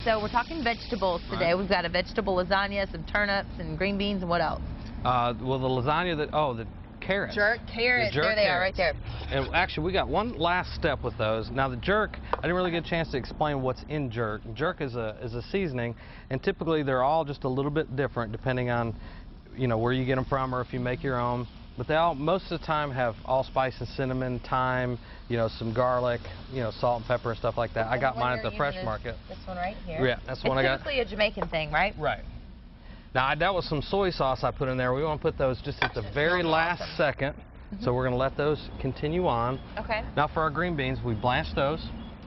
So we're talking vegetables today. We've got a vegetable lasagna, some turnips and green beans, and what else? Well, the lasagna, the carrots. Jerk carrots. There they are, right there. And actually, we got one last step with those. Now, the jerk, I didn't really get a chance to explain what's in jerk. Jerk is a seasoning, and typically they're all just a little bit different depending on, where you get them from or if you make your own. But they all, most of the time, have allspice and cinnamon, thyme, some garlic, salt and pepper and stuff like that. I got mine at the fresh market. This one right here. Yeah, that's the one I got. It's typically a Jamaican thing, right? Right. Now, that was some soy sauce I put in there. We want to put those just at the very last second. So we're going to let those continue on. Okay. Now, for our green beans, we blanch those,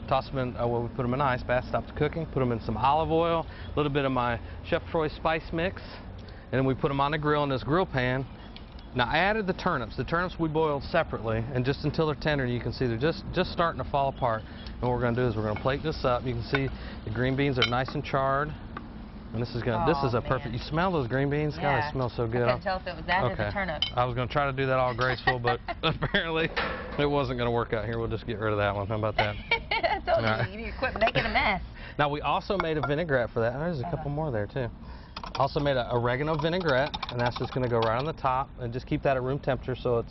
toss them in, we put them in ice bath, stop the cooking, put them in some olive oil, a little bit of my Chef Troy spice mix, and then we put them on the grill in this grill pan. Now, I added the turnips. The turnips we boiled separately, and just until they're tender, you can see they're just starting to fall apart. And what we're going to do is we're going to plate this up. You can see the green beans are nice and charred. And this is a perfect. You smell those green beans? Yeah. God, they smell so good. I couldn't tell if it was that or the turnip. I was going to try to do that all graceful, but apparently it wasn't going to work out here. We'll just get rid of that one. How about that? I told you, you need to quit making a mess. Now, we also made a vinaigrette for that. There's a couple more there, too. Also made an oregano vinaigrette, and that's just going to go right on the top, and just keep that at room temperature so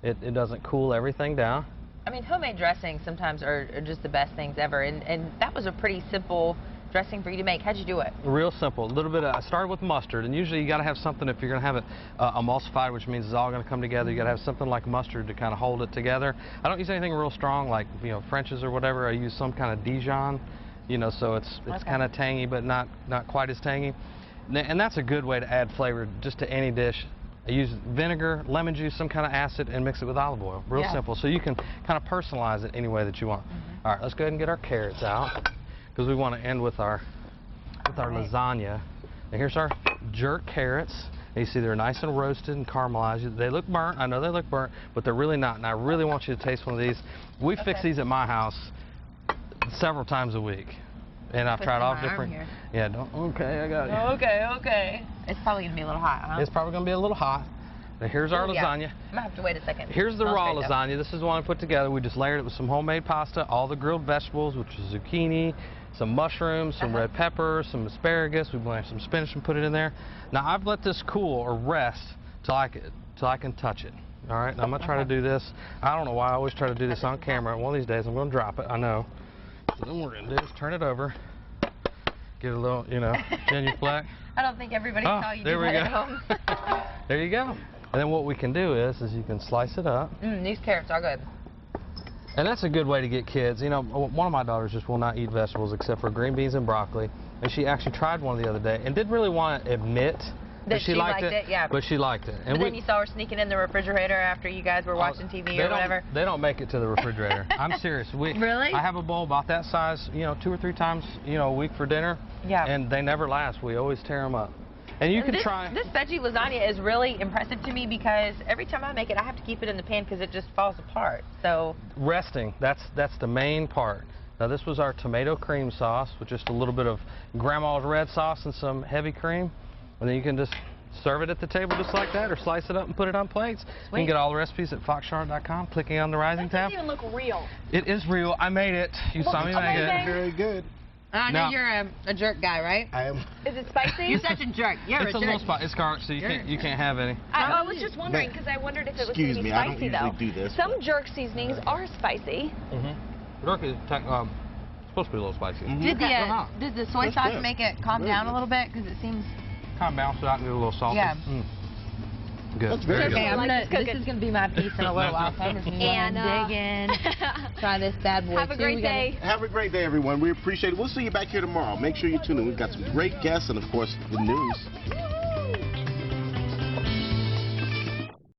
it doesn't cool everything down. I mean, homemade dressings sometimes are just the best things ever, and that was a pretty simple dressing for you to make. How'd you do it? Real simple. A little bit I started with mustard, and usually you got to have something if you're going to have it emulsified, which means it's all going to come together. You got to have something like mustard to kind of hold it together. I don't use anything real strong like French's or whatever. I use some kind of Dijon, so it's kind of tangy, but not quite as tangy. And that's a good way to add flavor just to any dish. I use vinegar, lemon juice, some kind of acid, and mix it with olive oil. Real simple. So you can kind of personalize it any way that you want. All right, let's go ahead and get our carrots out, because we want to end with our lasagna. And here's our jerk carrots. And you see they're nice and roasted and caramelized. They look burnt. I know they look burnt, but they're really not. And I really want you to taste one of these. We fix these at my house several times a week. And I've tried all different. Yeah, okay, I got you. Okay. It's probably going to be a little hot, huh? It's probably going to be a little hot. Now, here's our lasagna. I'm going to have to wait a second. Here's the raw lasagna. This is the one I put together. We just layered it with some homemade pasta, all the grilled vegetables, which is zucchini, some mushrooms, some red pepper, some asparagus. We blanched some spinach and put it in there. Now, I've let this cool or rest till I can touch it. All right, now I'm going to try to do this. I don't know why I always try to do this on camera. One of these days, I'm going to drop it. I know. So then what we're going to do is turn it over, get a little, genuflect. I don't think everybody saw you do that at home. There you go. And then what we can do is you can slice it up. These carrots are good. And that's a good way to get kids. One of my daughters just will not eat vegetables except for green beans and broccoli. And she actually tried one the other day and didn't really want to admit that she liked it, but she liked it. And then you saw her sneaking in the refrigerator after you guys were watching TV or whatever? They don't make it to the refrigerator. I'm serious. Really? I have a bowl about that size, 2 or 3 times, a week for dinner. Yeah. And they never last. We always tear them up. And you can try. This veggie lasagna is really impressive to me because every time I make it, I have to keep it in the pan because it just falls apart. So resting, that's the main part. Now, this was our tomato cream sauce with just a little bit of grandma's red sauce and some heavy cream. And then you can just serve it at the table just like that, or slice it up and put it on plates. Sweet. You can get all the recipes at foxcharlotte.com, clicking on the rising tab. It doesn't even look real. It is real. I made it. You saw me make it. Very good. I know you're a jerk guy, right? I am. Is it spicy? You're such a jerk. You're it's a little spicy. It's garlic, so you can't have any. I was just wondering because I wondered if it was going to be spicy though. I don't usually do this. Some jerk seasonings are spicy. Jerk is supposed to be a little spicy. Did the soy sauce make it calm down a little bit? Because it seems kind of balance it out and get a little salty. Yeah. Good. That's very good. This is going to be my piece in a little while. So I'm just going to dig in, try this bad boy. Have a great day. Have a great day, everyone. We appreciate it. We'll see you back here tomorrow. Make sure you tune in. We've got some great guests and, of course, the news.